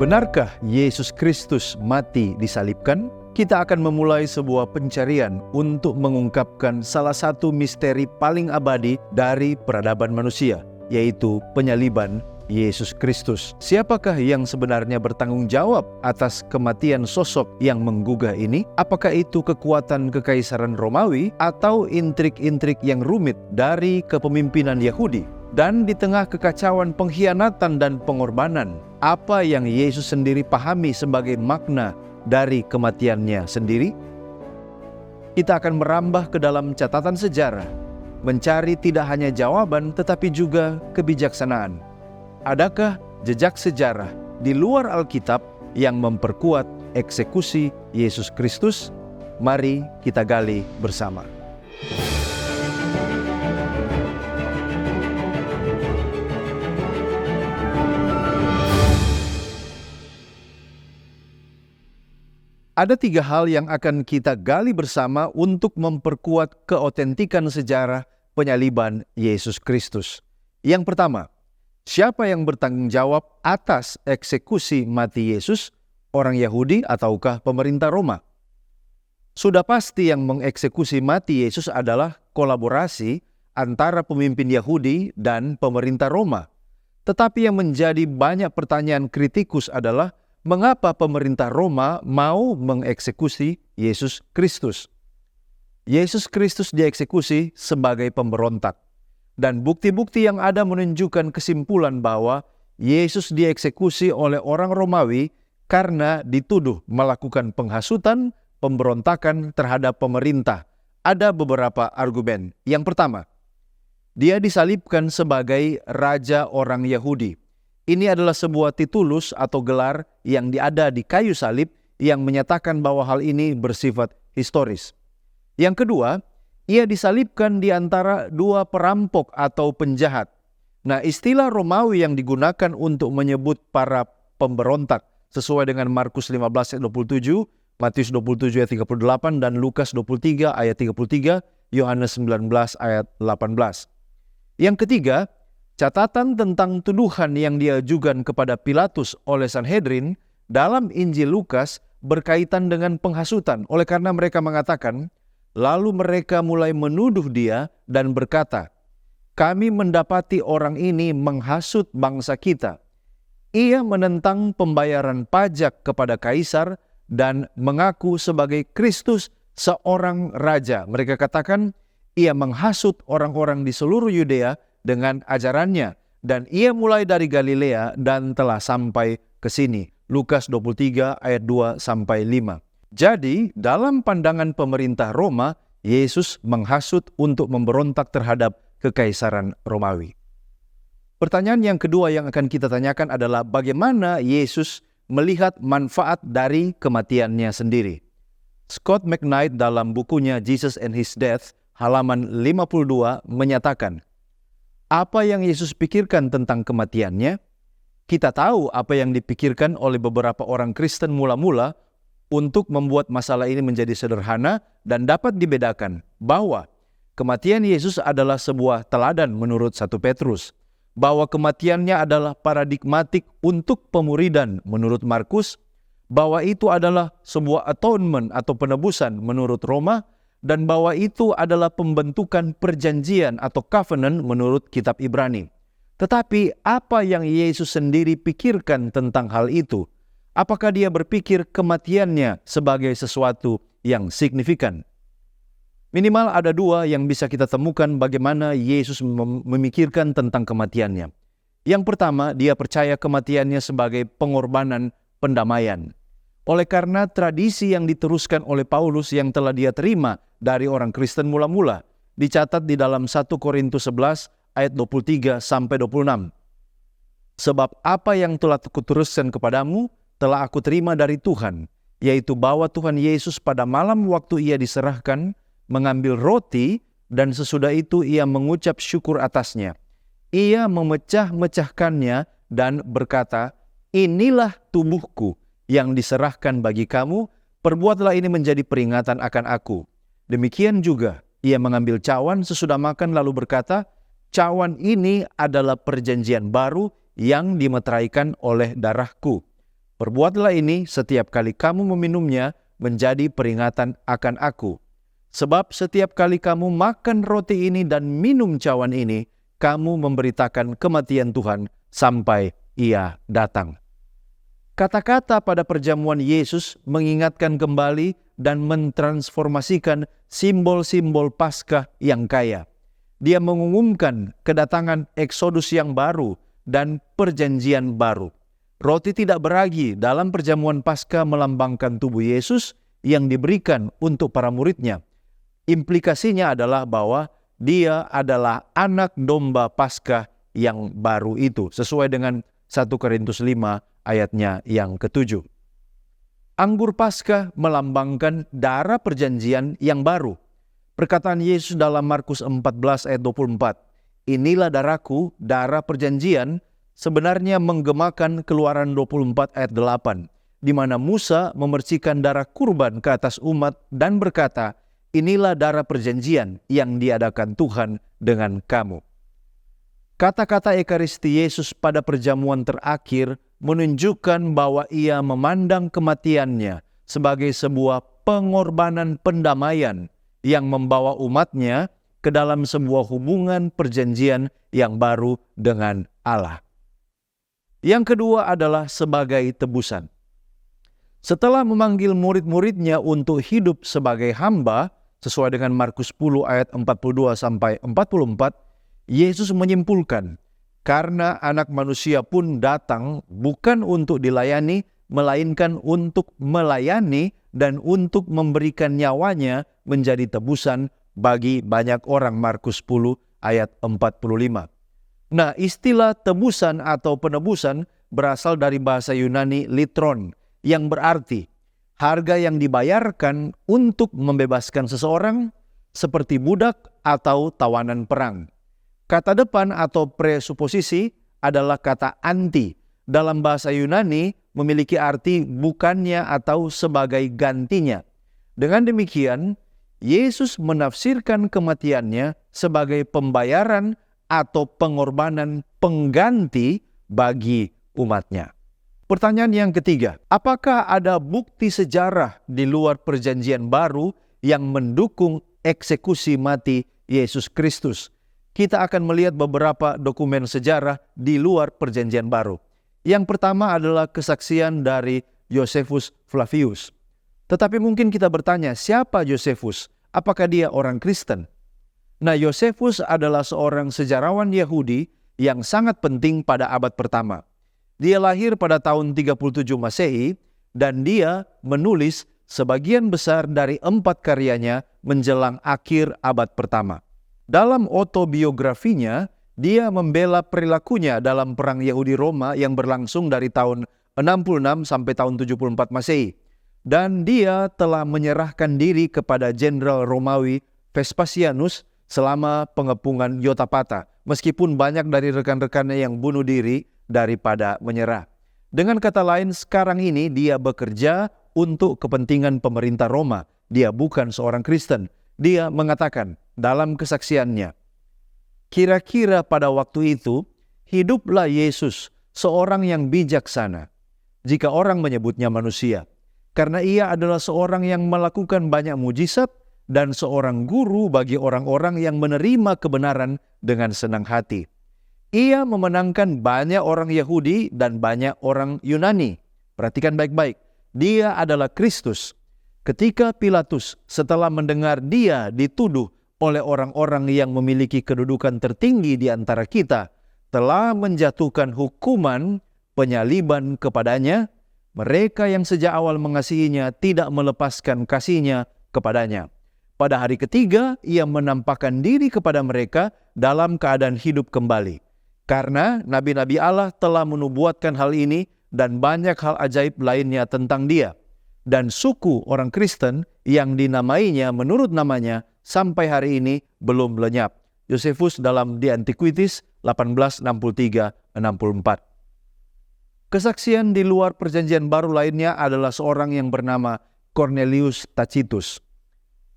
Benarkah Yesus Kristus mati disalibkan? Kita akan memulai sebuah pencarian untuk mengungkapkan salah satu misteri paling abadi dari peradaban manusia, yaitu penyaliban Yesus Kristus. Siapakah yang sebenarnya bertanggung jawab atas kematian sosok yang menggugah ini? Apakah itu kekuatan kekaisaran Romawi atau intrik-intrik yang rumit dari kepemimpinan Yahudi? Dan di tengah kekacauan pengkhianatan dan pengorbanan, apa yang Yesus sendiri pahami sebagai makna dari kematiannya sendiri? Kita akan merambah ke dalam catatan sejarah, mencari tidak hanya jawaban tetapi juga kebijaksanaan. Adakah jejak sejarah di luar Alkitab yang memperkuat eksekusi Yesus Kristus? Mari kita gali bersama. Ada 3 hal yang akan kita gali bersama untuk memperkuat keotentikan sejarah penyaliban Yesus Kristus. Yang pertama, siapa yang bertanggung jawab atas eksekusi mati Yesus? Orang Yahudi ataukah pemerintah Roma? Sudah pasti yang mengeksekusi mati Yesus adalah kolaborasi antara pemimpin Yahudi dan pemerintah Roma. Tetapi yang menjadi banyak pertanyaan kritikus adalah mengapa pemerintah Roma mau mengeksekusi Yesus Kristus? Yesus Kristus dieksekusi sebagai pemberontak. Dan bukti-bukti yang ada menunjukkan kesimpulan bahwa Yesus dieksekusi oleh orang Romawi karena dituduh melakukan penghasutan, pemberontakan terhadap pemerintah. Ada beberapa argumen. Yang pertama, dia disalibkan sebagai raja orang Yahudi. Ini adalah sebuah titulus atau gelar yang ada di kayu salib yang menyatakan bahwa hal ini bersifat historis. Yang kedua, ia disalibkan di antara 2 perampok atau penjahat. Nah, istilah Romawi yang digunakan untuk menyebut para pemberontak sesuai dengan Markus 15 ayat 27, Matius 27 ayat 38, dan Lukas 23 ayat 33, Yohanes 19 ayat 18. Yang ketiga, catatan tentang tuduhan yang diajukan kepada Pilatus oleh Sanhedrin dalam Injil Lukas berkaitan dengan penghasutan. Oleh karena mereka mengatakan, lalu mereka mulai menuduh dia dan berkata, kami mendapati orang ini menghasut bangsa kita. Ia menentang pembayaran pajak kepada kaisar dan mengaku sebagai Kristus seorang raja. Mereka katakan, ia menghasut orang-orang di seluruh Yudea dengan ajarannya, dan ia mulai dari Galilea dan telah sampai ke sini. Lukas 23 ayat 2-5. Jadi, dalam pandangan pemerintah Roma, Yesus menghasut untuk memberontak terhadap kekaisaran Romawi. Pertanyaan yang kedua yang akan kita tanyakan adalah bagaimana Yesus melihat manfaat dari kematiannya sendiri. Scott McKnight dalam bukunya Jesus and His Death, halaman 52, menyatakan, apa yang Yesus pikirkan tentang kematiannya? Kita tahu apa yang dipikirkan oleh beberapa orang Kristen mula-mula untuk membuat masalah ini menjadi sederhana dan dapat dibedakan bahwa kematian Yesus adalah sebuah teladan menurut 1 Petrus, bahwa kematiannya adalah paradigmatik untuk pemuridan menurut Markus, bahwa itu adalah sebuah atonement atau penebusan menurut Roma, dan bahwa itu adalah pembentukan perjanjian atau covenant menurut kitab Ibrani. Tetapi apa yang Yesus sendiri pikirkan tentang hal itu? Apakah dia berpikir kematiannya sebagai sesuatu yang signifikan? Minimal ada 2 yang bisa kita temukan bagaimana Yesus memikirkan tentang kematiannya. Yang pertama, dia percaya kematiannya sebagai pengorbanan pendamaian. Oleh karena tradisi yang diteruskan oleh Paulus yang telah dia terima dari orang Kristen mula-mula, dicatat di dalam 1 Korintus 11 ayat 23-26. Sebab apa yang telah kuteruskan kepadamu telah aku terima dari Tuhan, yaitu bahwa Tuhan Yesus pada malam waktu ia diserahkan mengambil roti dan sesudah itu ia mengucap syukur atasnya. Ia memecah-mecahkannya dan berkata, inilah tubuhku yang diserahkan bagi kamu, perbuatlah ini menjadi peringatan akan aku. Demikian juga ia mengambil cawan sesudah makan lalu berkata, cawan ini adalah perjanjian baru yang dimeteraikan oleh darahku. Perbuatlah ini setiap kali kamu meminumnya menjadi peringatan akan aku. Sebab setiap kali kamu makan roti ini dan minum cawan ini, kamu memberitakan kematian Tuhan sampai Ia datang." Kata-kata pada perjamuan Yesus mengingatkan kembali dan mentransformasikan simbol-simbol Paskah yang kaya. Dia mengumumkan kedatangan Eksodus yang baru dan perjanjian baru. Roti tidak beragi dalam perjamuan Paskah melambangkan tubuh Yesus yang diberikan untuk para muridnya. Implikasinya adalah bahwa dia adalah anak domba Paskah yang baru itu, sesuai dengan 1 Korintus 5 ayatnya yang ke-7. Anggur Paskah melambangkan darah perjanjian yang baru. Perkataan Yesus dalam Markus 14 ayat 24, "Inilah darahku, darah perjanjian," sebenarnya menggemakan Keluaran 24 ayat 8, di mana Musa memercikan darah kurban ke atas umat dan berkata, "Inilah darah perjanjian yang diadakan Tuhan dengan kamu." Kata-kata Ekaristi Yesus pada perjamuan terakhir menunjukkan bahwa Ia memandang kematiannya sebagai sebuah pengorbanan pendamaian yang membawa umatnya ke dalam sebuah hubungan perjanjian yang baru dengan Allah. Yang kedua adalah sebagai tebusan. Setelah memanggil murid-muridnya untuk hidup sebagai hamba, sesuai dengan Markus 10 ayat 42-44, Yesus menyimpulkan, karena Anak Manusia pun datang bukan untuk dilayani, melainkan untuk melayani dan untuk memberikan nyawanya menjadi tebusan bagi banyak orang. Markus 10 ayat 45. Nah, istilah tebusan atau penebusan berasal dari bahasa Yunani litron, yang berarti harga yang dibayarkan untuk membebaskan seseorang seperti budak atau tawanan perang. Kata depan atau presuposisi adalah kata anti. Dalam bahasa Yunani memiliki arti bukannya atau sebagai gantinya. Dengan demikian, Yesus menafsirkan kematiannya sebagai pembayaran atau pengorbanan pengganti bagi umatnya. Pertanyaan yang ketiga, apakah ada bukti sejarah di luar perjanjian baru yang mendukung eksekusi mati Yesus Kristus? Kita akan melihat beberapa dokumen sejarah di luar perjanjian baru. Yang pertama adalah kesaksian dari Josephus Flavius. Tetapi mungkin kita bertanya, siapa Josephus? Apakah dia orang Kristen? Nah, Josephus adalah seorang sejarawan Yahudi yang sangat penting pada abad pertama. Dia lahir pada tahun 37 Masehi dan dia menulis sebagian besar dari 4 karyanya menjelang akhir abad pertama. Dalam autobiografinya, dia membela perilakunya dalam perang Yahudi Roma yang berlangsung dari tahun 66 sampai tahun 74 Masehi. Dan dia telah menyerahkan diri kepada Jenderal Romawi Vespasianus selama pengepungan Yotapata, meskipun banyak dari rekan-rekannya yang bunuh diri daripada menyerah. Dengan kata lain, sekarang ini dia bekerja untuk kepentingan pemerintah Roma. Dia bukan seorang Kristen. Dia mengatakan dalam kesaksiannya, kira-kira pada waktu itu, hiduplah Yesus, seorang yang bijaksana, jika orang menyebutnya manusia, karena ia adalah seorang yang melakukan banyak mujizat dan seorang guru bagi orang-orang yang menerima kebenaran dengan senang hati. Ia memenangkan banyak orang Yahudi dan banyak orang Yunani. Perhatikan baik-baik, dia adalah Kristus. Ketika Pilatus setelah mendengar dia dituduh oleh orang-orang yang memiliki kedudukan tertinggi di antara kita, telah menjatuhkan hukuman penyaliban kepadanya, mereka yang sejak awal mengasihinya tidak melepaskan kasihnya kepadanya. Pada hari ketiga, ia menampakkan diri kepada mereka dalam keadaan hidup kembali. Karena nabi-nabi Allah telah menubuatkan hal ini dan banyak hal ajaib lainnya tentang dia. Dan suku orang Kristen yang dinamainya menurut namanya sampai hari ini belum lenyap. Josephus dalam The Antiquities 1863-64. Kesaksian di luar perjanjian baru lainnya adalah seorang yang bernama Cornelius Tacitus.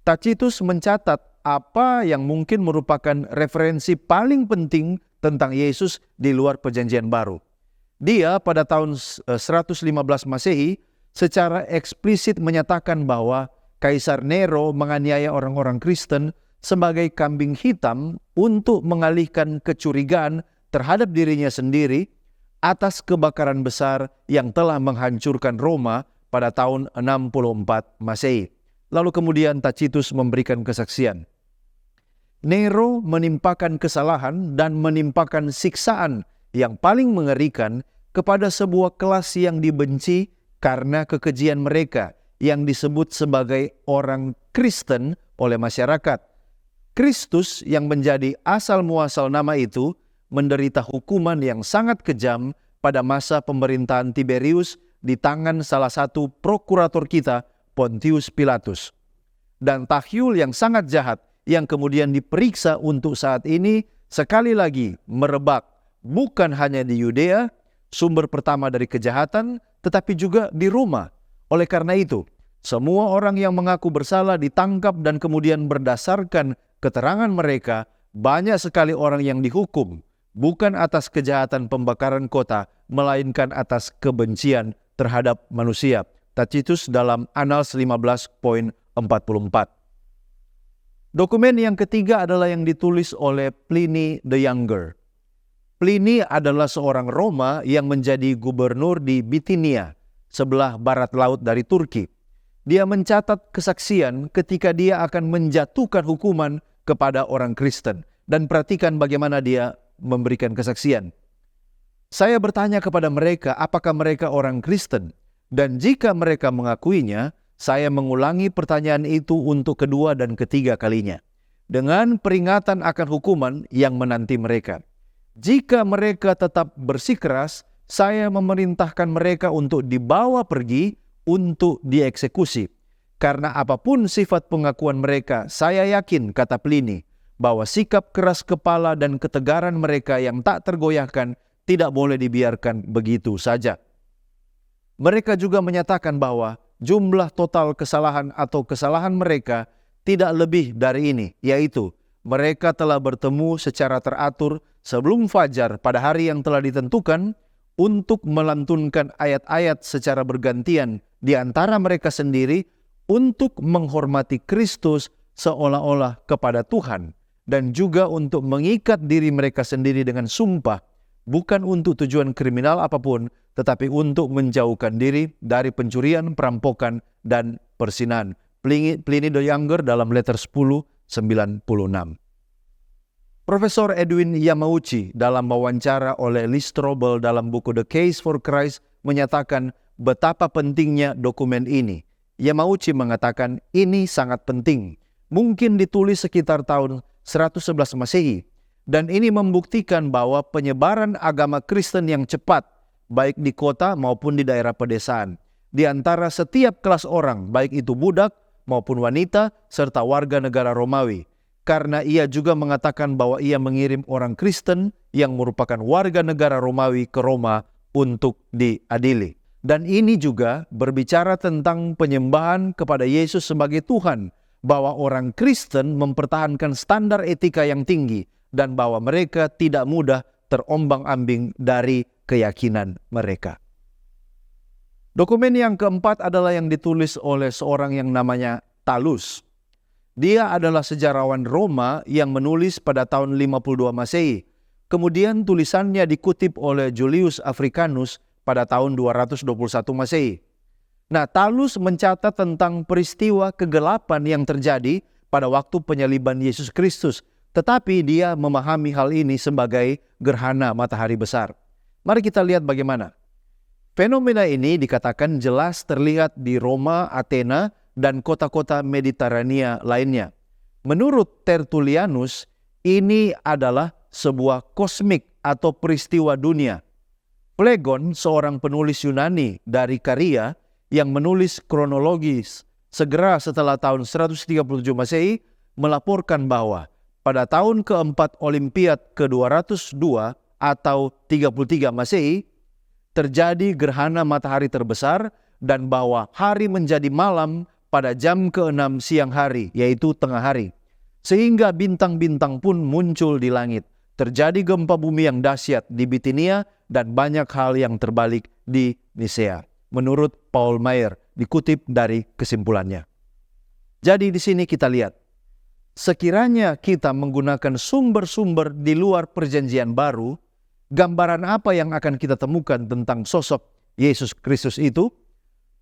Tacitus mencatat apa yang mungkin merupakan referensi paling penting tentang Yesus di luar perjanjian baru. Dia pada tahun 115 Masehi secara eksplisit menyatakan bahwa Kaisar Nero menganiaya orang-orang Kristen sebagai kambing hitam untuk mengalihkan kecurigaan terhadap dirinya sendiri atas kebakaran besar yang telah menghancurkan Roma pada tahun 64 Masehi. Lalu kemudian Tacitus memberikan kesaksian. Nero menimpakan kesalahan dan menimpakan siksaan yang paling mengerikan kepada sebuah kelas yang dibenci karena kekejian mereka yang disebut sebagai orang Kristen oleh masyarakat. Kristus yang menjadi asal muasal nama itu menderita hukuman yang sangat kejam pada masa pemerintahan Tiberius di tangan salah satu prokurator kita, Pontius Pilatus. Dan tahyul yang sangat jahat yang kemudian diperiksa untuk saat ini sekali lagi merebak bukan hanya di Yudea, sumber pertama dari kejahatan, tetapi juga di Roma. Oleh karena itu, semua orang yang mengaku bersalah ditangkap dan kemudian berdasarkan keterangan mereka, banyak sekali orang yang dihukum, bukan atas kejahatan pembakaran kota, melainkan atas kebencian terhadap manusia. Tacitus dalam Annals 15.44. Dokumen yang ketiga adalah yang ditulis oleh Pliny the Younger. Pliny adalah seorang Roma yang menjadi gubernur di Bitinia, sebelah barat laut dari Turki. Dia mencatat kesaksian ketika dia akan menjatuhkan hukuman kepada orang Kristen. Dan perhatikan bagaimana dia memberikan kesaksian. Saya bertanya kepada mereka apakah mereka orang Kristen. Dan jika mereka mengakuinya, saya mengulangi pertanyaan itu untuk kedua dan ketiga kalinya. Dengan peringatan akan hukuman yang menanti mereka. Jika mereka tetap bersikeras, saya memerintahkan mereka untuk dibawa pergi untuk dieksekusi. Karena apapun sifat pengakuan mereka, saya yakin, kata Pliny, bahwa sikap keras kepala dan ketegaran mereka yang tak tergoyahkan tidak boleh dibiarkan begitu saja. Mereka juga menyatakan bahwa jumlah total kesalahan atau kesalahan mereka tidak lebih dari ini, yaitu mereka telah bertemu secara teratur sebelum fajar pada hari yang telah ditentukan untuk melantunkan ayat-ayat secara bergantian di antara mereka sendiri untuk menghormati Kristus seolah-olah kepada Tuhan dan juga untuk mengikat diri mereka sendiri dengan sumpah bukan untuk tujuan kriminal apapun tetapi untuk menjauhkan diri dari pencurian, perampokan, dan perzinahan. Pliny the Younger dalam letter 10/96. Profesor Edwin Yamauchi dalam wawancara oleh Lee Strobel dalam buku The Case for Christ menyatakan betapa pentingnya dokumen ini. Yamauchi mengatakan ini sangat penting. Mungkin ditulis sekitar tahun 111 Masehi. Dan ini membuktikan bahwa penyebaran agama Kristen yang cepat, baik di kota maupun di daerah pedesaan, di antara setiap kelas orang, baik itu budak maupun wanita, serta warga negara Romawi. Karena ia juga mengatakan bahwa ia mengirim orang Kristen yang merupakan warga negara Romawi ke Roma untuk diadili. Dan ini juga berbicara tentang penyembahan kepada Yesus sebagai Tuhan, bahwa orang Kristen mempertahankan standar etika yang tinggi, dan bahwa mereka tidak mudah terombang-ambing dari keyakinan mereka. Dokumen yang keempat adalah yang ditulis oleh seorang yang namanya Talus. Dia adalah sejarawan Roma yang menulis pada tahun 52 Masehi. Kemudian tulisannya dikutip oleh Julius Africanus pada tahun 221 Masehi. Nah, Talus mencatat tentang peristiwa kegelapan yang terjadi pada waktu penyaliban Yesus Kristus. Tetapi dia memahami hal ini sebagai gerhana matahari besar. Mari kita lihat bagaimana. Fenomena ini dikatakan jelas terlihat di Roma, Athena, dan kota-kota Mediterania lainnya. Menurut Tertullianus, ini adalah sebuah kosmik atau peristiwa dunia. Phlegon, seorang penulis Yunani dari Karia yang menulis kronologis segera setelah tahun 137 Masehi, melaporkan bahwa pada tahun keempat Olimpiad ke-202 atau 33 Masehi, terjadi gerhana matahari terbesar dan bahwa hari menjadi malam pada jam ke-6 siang hari, yaitu tengah hari. Sehingga bintang-bintang pun muncul di langit. Terjadi gempa bumi yang dahsyat di Bitinia dan banyak hal yang terbalik di Nisea. Menurut Paul Maier, dikutip dari kesimpulannya. Jadi di sini kita lihat, sekiranya kita menggunakan sumber-sumber di luar perjanjian baru, gambaran apa yang akan kita temukan tentang sosok Yesus Kristus itu?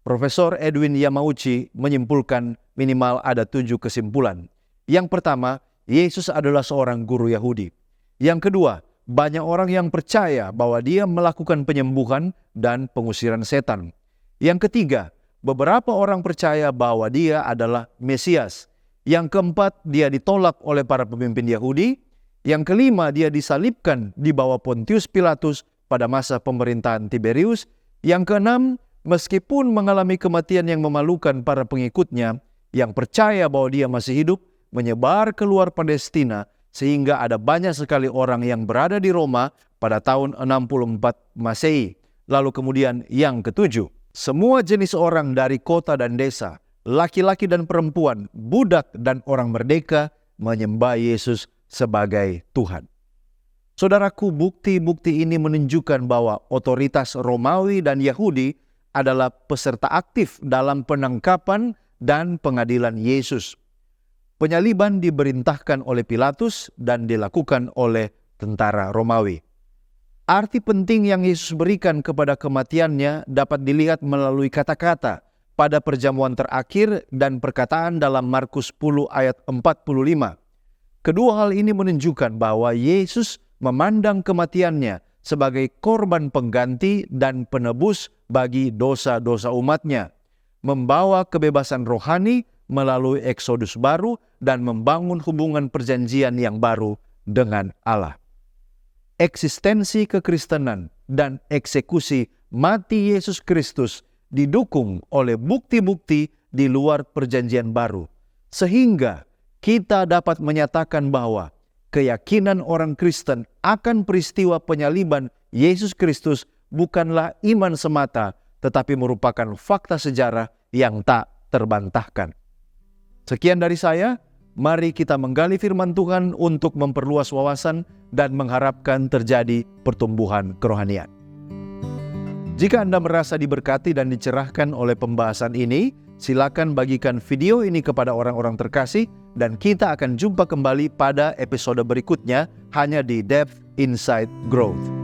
Profesor Edwin Yamauchi menyimpulkan minimal ada 7 kesimpulan. Yang pertama, Yesus adalah seorang guru Yahudi. Yang kedua, banyak orang yang percaya bahwa dia melakukan penyembuhan dan pengusiran setan. Yang ketiga, beberapa orang percaya bahwa dia adalah Mesias. Yang keempat, dia ditolak oleh para pemimpin Yahudi. Yang kelima, dia disalibkan di bawah Pontius Pilatus pada masa pemerintahan Tiberius. Yang keenam, meskipun mengalami kematian yang memalukan para pengikutnya yang percaya bahwa dia masih hidup, menyebar keluar Palestina sehingga ada banyak sekali orang yang berada di Roma pada tahun 64 Masehi. Lalu kemudian yang ketujuh, semua jenis orang dari kota dan desa, laki-laki dan perempuan, budak dan orang merdeka menyembah Yesus sebagai Tuhan. Saudaraku, bukti-bukti ini menunjukkan bahwa otoritas Romawi dan Yahudi adalah peserta aktif dalam penangkapan dan pengadilan Yesus. Penyaliban diperintahkan oleh Pilatus dan dilakukan oleh tentara Romawi. Arti penting yang Yesus berikan kepada kematiannya dapat dilihat melalui kata-kata pada perjamuan terakhir dan perkataan dalam Markus 10 ayat 45. Kedua hal ini menunjukkan bahwa Yesus memandang kematiannya sebagai korban pengganti dan penebus bagi dosa-dosa umatnya, membawa kebebasan rohani melalui eksodus baru dan membangun hubungan perjanjian yang baru dengan Allah. Eksistensi kekristenan dan eksekusi mati Yesus Kristus didukung oleh bukti-bukti di luar perjanjian baru, sehingga kita dapat menyatakan bahwa keyakinan orang Kristen akan peristiwa penyaliban Yesus Kristus bukanlah iman semata, tetapi merupakan fakta sejarah yang tak terbantahkan. Sekian dari saya. Mari kita menggali firman Tuhan untuk memperluas wawasan dan mengharapkan terjadi pertumbuhan kerohanian. Jika Anda merasa diberkati dan dicerahkan oleh pembahasan ini, silakan bagikan video ini kepada orang-orang terkasih dan kita akan jumpa kembali pada episode berikutnya hanya di Depth Inside Growth.